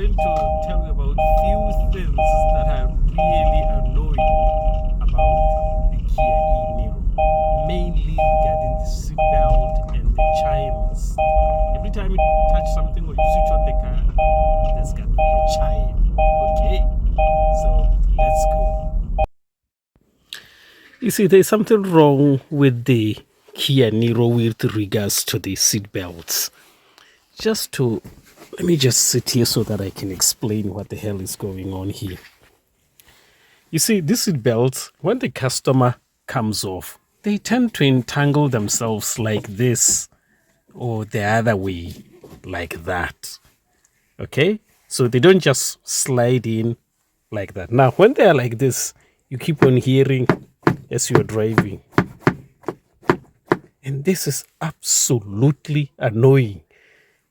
going to tell you about few things that are really annoying about the Kia E-niro, mainly regarding the seatbelt and the chimes. Every time you touch something or you switch on the car, there's got to be a chime. Okay, so let's go. You see, there's something wrong with the Kia Niro with regards to the seatbelts. Let me just sit here so that I can explain what the hell is going on here. You see, these seat belts, when the customer comes off, they tend to entangle themselves like this or the other way, like that. Okay? So they don't just slide in like that. Now, when they are like this, you keep on hearing as you're driving. And this is absolutely annoying.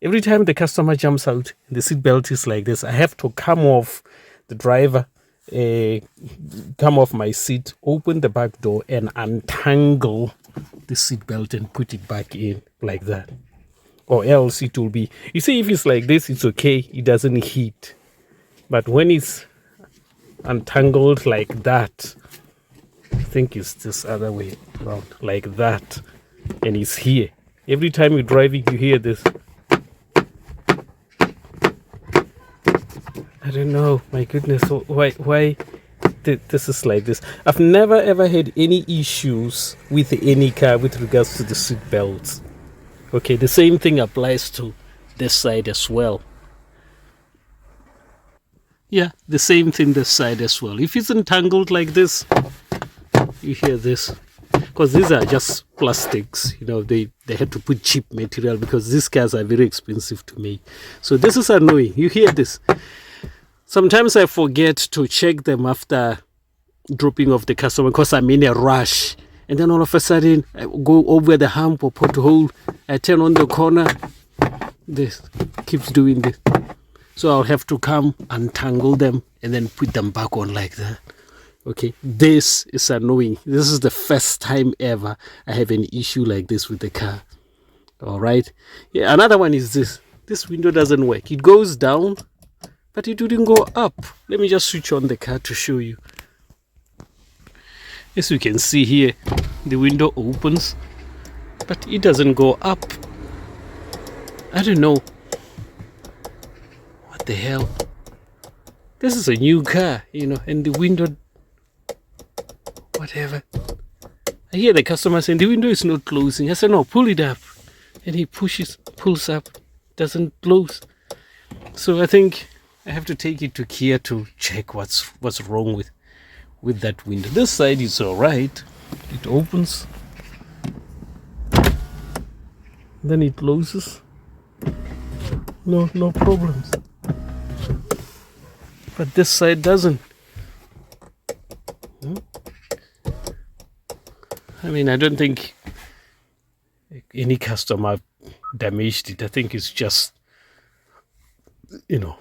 Every time the customer jumps out, the seatbelt is like this. I have to come off the driver, come off my seat, open the back door, and untangle the seatbelt and put it back in like that. Or else it will be, you see, if it's like this, it's okay. It doesn't hit. But when it's untangled like that, I think it's this other way around, like that. And it's here. Every time you're driving, you hear this. I don't know, my goodness, why this is like this. I've never ever had any issues with any car with regards to the seat belts. Okay, the same thing applies to this side as well. Yeah, the same thing this side as well. If it's entangled like this, you hear this. Because these are just plastics, you know, they had to put cheap material because these cars are very expensive to make. So this is annoying. You hear this. Sometimes I forget to check them after dropping off the customer because I'm in a rush. And then all of a sudden, I go over the hump or pothole. I turn on the corner. This keeps doing this. So I'll have to come, untangle them, and then put them back on like that. Okay, this is annoying. This is the first time ever I have an issue like this with the car. All right. Yeah, another one is this. This window doesn't work. It goes down, but it didn't go up. Let me just switch on the car to show you. As you can see here, the window opens, but it doesn't go up. I don't know. What the hell? This is a new car, you know, and the window, whatever. I hear the customer saying the window is not closing. I said, no, pull it up. And he pulls up, doesn't close. So I think I have to take it to Kia to check what's wrong with that window. This side is all right. It opens, then it closes. No problems. But this side doesn't. I mean, I don't think any customer damaged it. I think it's just, you know,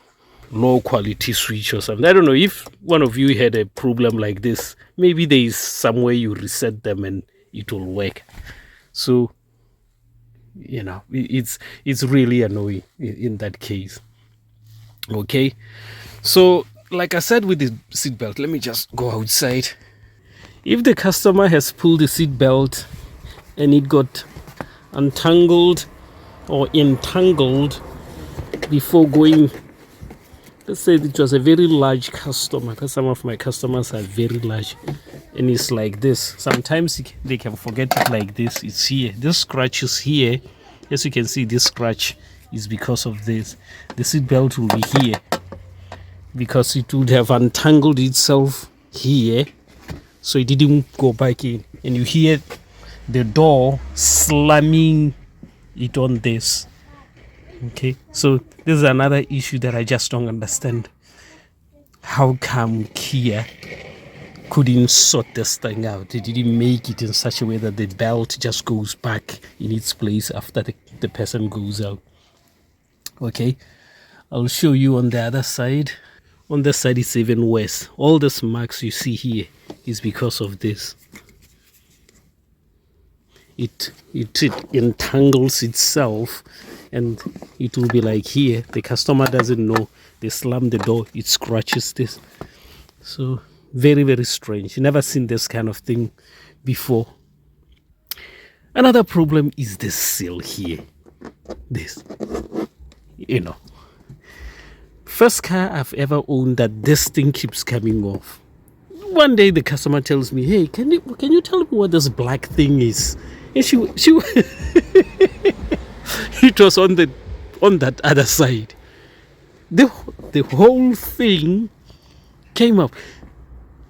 low quality switch or something. I don't know if one of you had a problem like this. Maybe there is some way you reset them and it will work. So, you know, it's really annoying in that case. Okay, so like I said with the seatbelt, let me just go outside. If the customer has pulled the seatbelt and it got untangled or entangled before going, let's say it was a very large customer, because some of my customers are very large, and it's like this. Sometimes they can forget it like this. It's here. This scratch is here. As you can see, this scratch is because of this. The seatbelt will be here because it would have untangled itself here, so it didn't go back in. And you hear the door slamming it on this. Okay, so this is another issue that I just don't understand. How come Kia couldn't sort this thing out? They didn't make it in such a way that the belt just goes back in its place after the person goes out. Okay, I'll show you on the other side. On this side it's even worse. All these marks you see here is because of this. it entangles itself, and it will be like here. The customer doesn't know. They slam the door, it scratches this. So very, very strange. Never seen this kind of thing before. Another problem is the seal here. This, first car I've ever owned that this thing keeps coming off. One day the customer tells me, "Hey, can you tell me what this black thing is?" And she it was on that other side. The whole thing came up.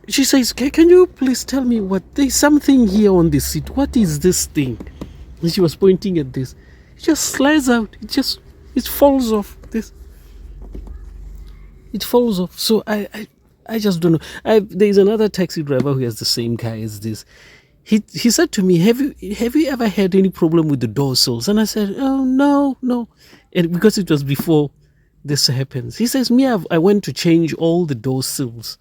She says, "Can you please tell me what? There's something here on the seat. What is this thing?" And she was pointing at this. It just slides out. It falls off. It falls off. So I just don't know. There's another taxi driver who has the same car as this. He said to me, "Have you ever had any problem with the door sills?" And I said, "Oh, no." And because it was before this happens, he says, "Me, I went to change all the door sills."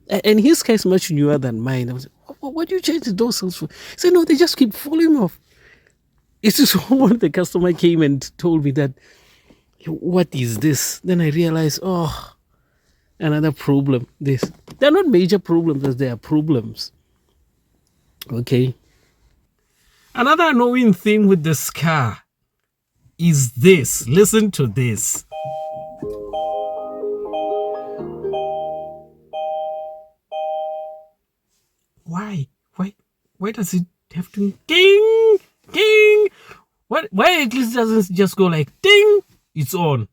And his car is much newer than mine. I was like, "What do you change the door sills for?" He said, "No, they just keep falling off." It's just when the customer came and told me that, "What is this?" Then I realized, another problem. They're not major problems, as they are problems. Okay. Another annoying thing with this car is this. Listen to this. Why does it have to ding, ding? Why at least doesn't just go like ding, it's on,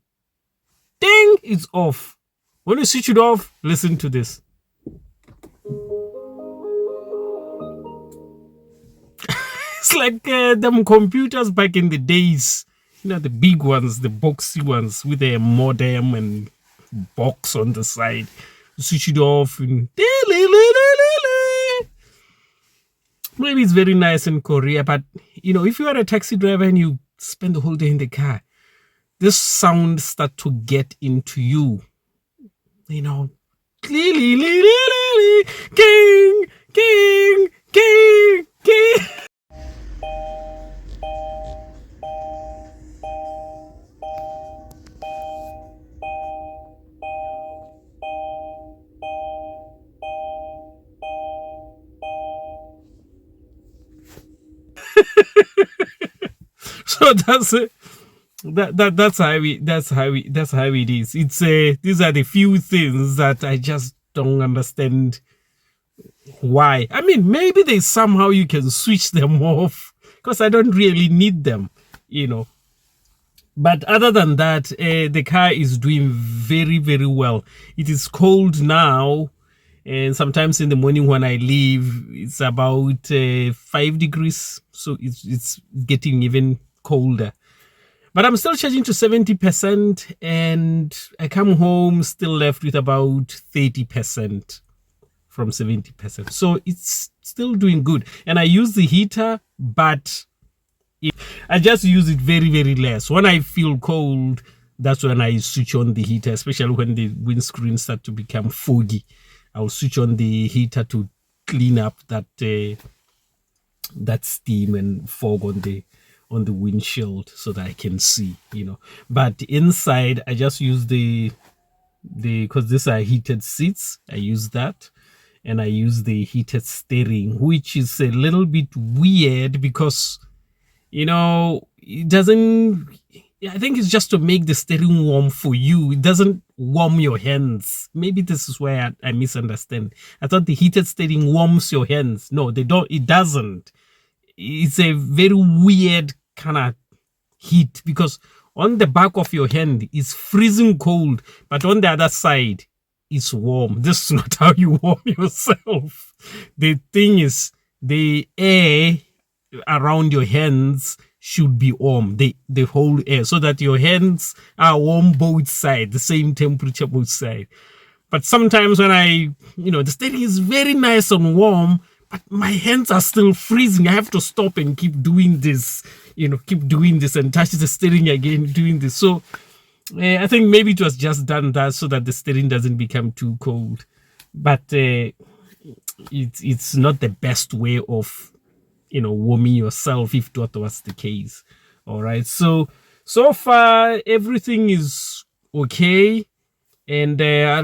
ding, it's off. When you switch it off, listen to this. It's like them computers back in the days, the big ones, the boxy ones with a modem and box on the side. You switch it off and maybe it's very nice in Korea, but if you are a taxi driver and you spend the whole day in the car, this sound start to get into you. King, king, king, king. So that's it. That's how it is. It's these are the few things that I just don't understand why. I mean, maybe there's somehow you can switch them off, because I don't really need them, But other than that, the car is doing very, very well. It is cold now, and sometimes in the morning when I leave, it's about 5 degrees, so it's getting even colder. But I'm still charging to 70%, and I come home still left with about 30% from 70%. So it's still doing good. And I use the heater, but I just use it very, very less. When I feel cold, that's when I switch on the heater, especially when the windscreen start to become foggy. I'll switch on the heater to clean up that steam and fog on the windshield so that I can see, But inside, I just use because these are heated seats, I use that. And I use the heated steering, which is a little bit weird because, it doesn't, I think it's just to make the steering warm for you. It doesn't warm your hands. Maybe this is where I misunderstand. I thought the heated steering warms your hands. No, it doesn't. It's a very weird kind of heat, because on the back of your hand is freezing cold, but on the other side it's warm. This is not how you warm yourself. The thing is, the air around your hands should be warm, the whole air, so that your hands are warm both sides, the same temperature both sides. But sometimes when the steering is very nice and warm, but my hands are still freezing. I have to stop and keep doing this, and touch the steering again, doing this. So I think maybe it was just done that so that the steering doesn't become too cold. But it's not the best way of warming yourself if that was the case. All right. So far everything is okay. And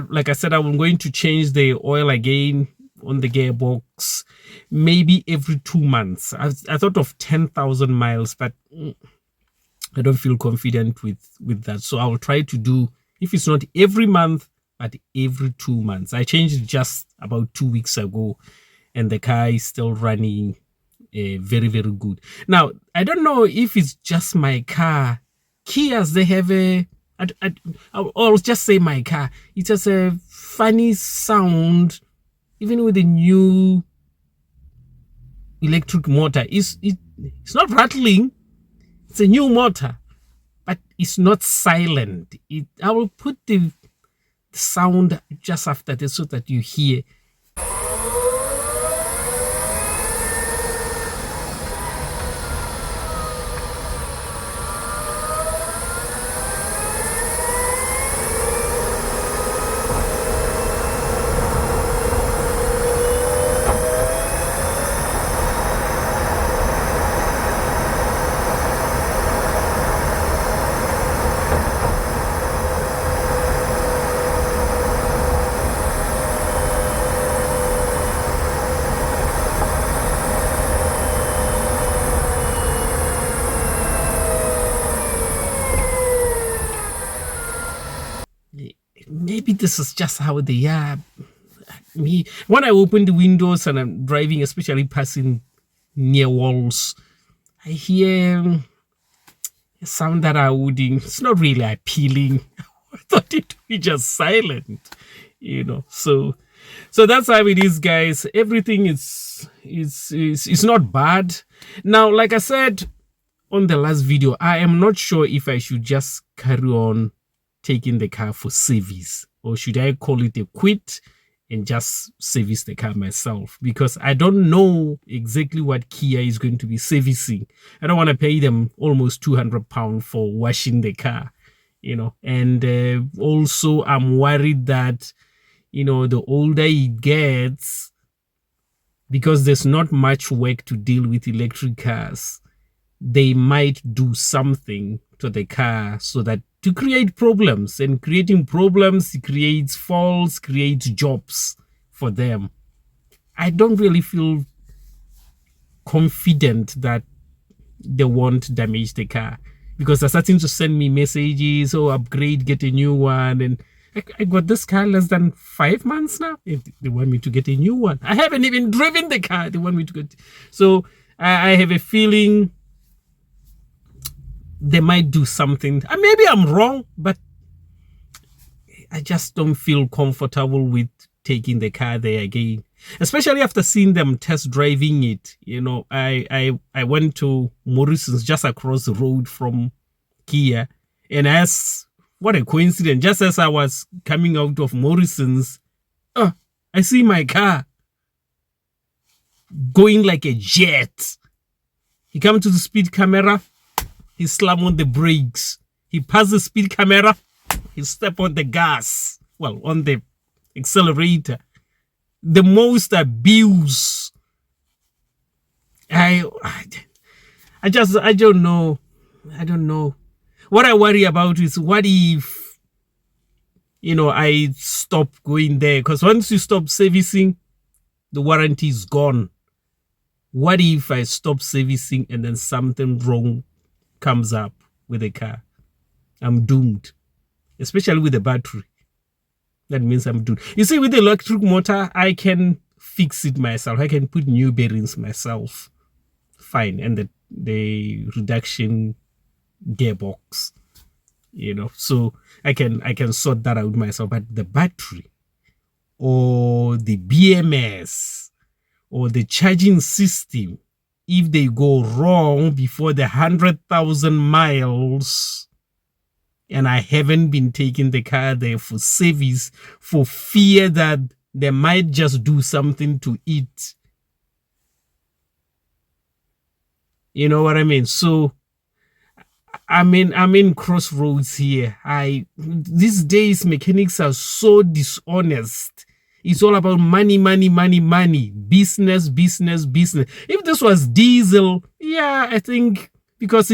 like I said, I'm going to change the oil again on the gearbox maybe every 2 months. I thought of 10,000 miles, but I don't feel confident with that. So I will try to do, if it's not every month, but every 2 months. I changed it just about 2 weeks ago, and the car is still running very, very good. Now, I don't know if it's just my car. Kias, they have I'll just say my car. It has a funny sound, even with the new electric motor. It's not rattling. It's a new motor, but it's not silent. I will put the sound just after this so that you hear. Maybe this is just how they are. Me, when I open the windows and I'm driving, especially passing near walls, I hear a sound that I wouldn't. It's not really appealing. I thought it would be just silent, So that's how it is, guys. Everything is not bad. Now, like I said on the last video, I am not sure if I should just carry on taking the car for service, or should I call it a quit and just service the car myself, because I don't know exactly what Kia is going to be servicing. I don't want to pay them almost £200 for washing the car, and also I'm worried that the older it gets, because there's not much work to deal with electric cars, they might do something to the car so that to create problems, and creating problems creates faults, creates jobs for them. I don't really feel confident that they won't damage the car, because they're starting to send me messages, upgrade, get a new one. And I got this car less than 5 months now. They want me to get a new one. I haven't even driven the car. They want me to get. So I have a feeling they might do something. Maybe I'm wrong, but I just don't feel comfortable with taking the car there again, especially after seeing them test driving it. I went to Morrison's just across the road from Kia, and what a coincidence, just as I was coming out of Morrison's, I see my car going like a jet. He come to the speed camera, he slam on the brakes. He pass the speed camera, he step on the gas, on the accelerator. The most abuse. I don't know. I don't know. What I worry about is, what if, I stop going there? Because once you stop servicing, the warranty is gone. What if I stop servicing and then something wrong comes up with the car? I'm doomed, especially with the battery. That means I'm doomed. You see, with the electric motor, I can fix it myself. I can put new bearings myself. Fine. And the reduction gearbox, so I can sort that out myself. But the battery, or the BMS, or the charging system, if they go wrong before the 100,000 miles, and I haven't been taking the car there for service, for fear that they might just do something to it. You know what I mean? So I'm in crossroads here. These days mechanics are so dishonest. It's all about money, money, money, money, business, business, business. If this was diesel, yeah, I think because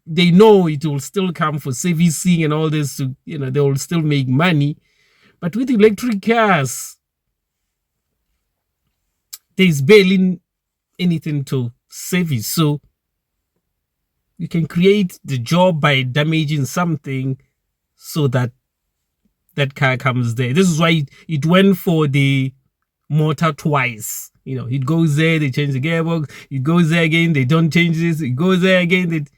they know it will still come for servicing and all this, they will still make money. But with electric cars, there's barely anything to service. So you can create the job by damaging something so that that car comes there. This is why it went for the motor twice. It goes there, they change the gearbox. It goes there again, they don't change this. It goes there again,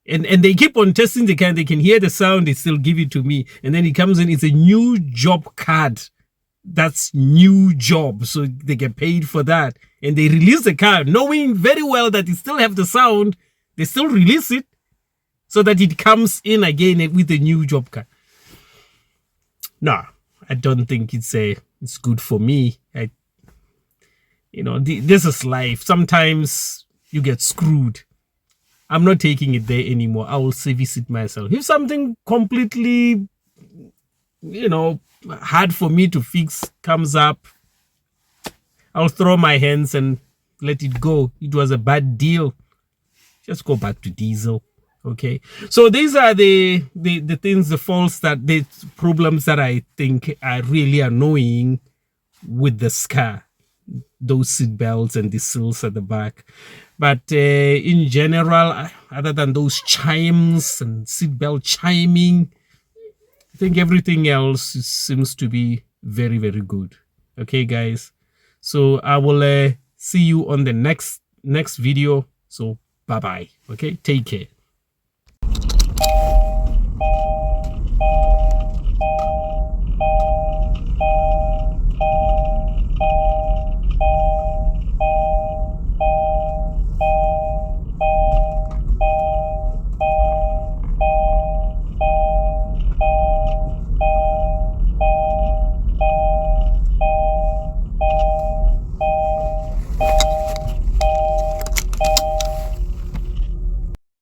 and they keep on testing the car. They can hear the sound, they still give it to me. And then it comes in, it's a new job card. That's new job, so they get paid for that. And they release the car knowing very well that it still have the sound. They still release it so that it comes in again with a new job card. No, I don't think it's good for me. This is life. Sometimes you get screwed. I'm not taking it there anymore. I will service it myself. If something completely, hard for me to fix comes up, I'll throw my hands and let it go. It was a bad deal. Just go back to diesel. Okay, so these are the things, the problems that I think are really annoying with this car. Those seat belts and the sills at the back. But in general, other than those chimes and seatbelt chiming, I think everything else seems to be very, very good. Okay, guys. So I will see you on the next video. So bye-bye. Okay, take care.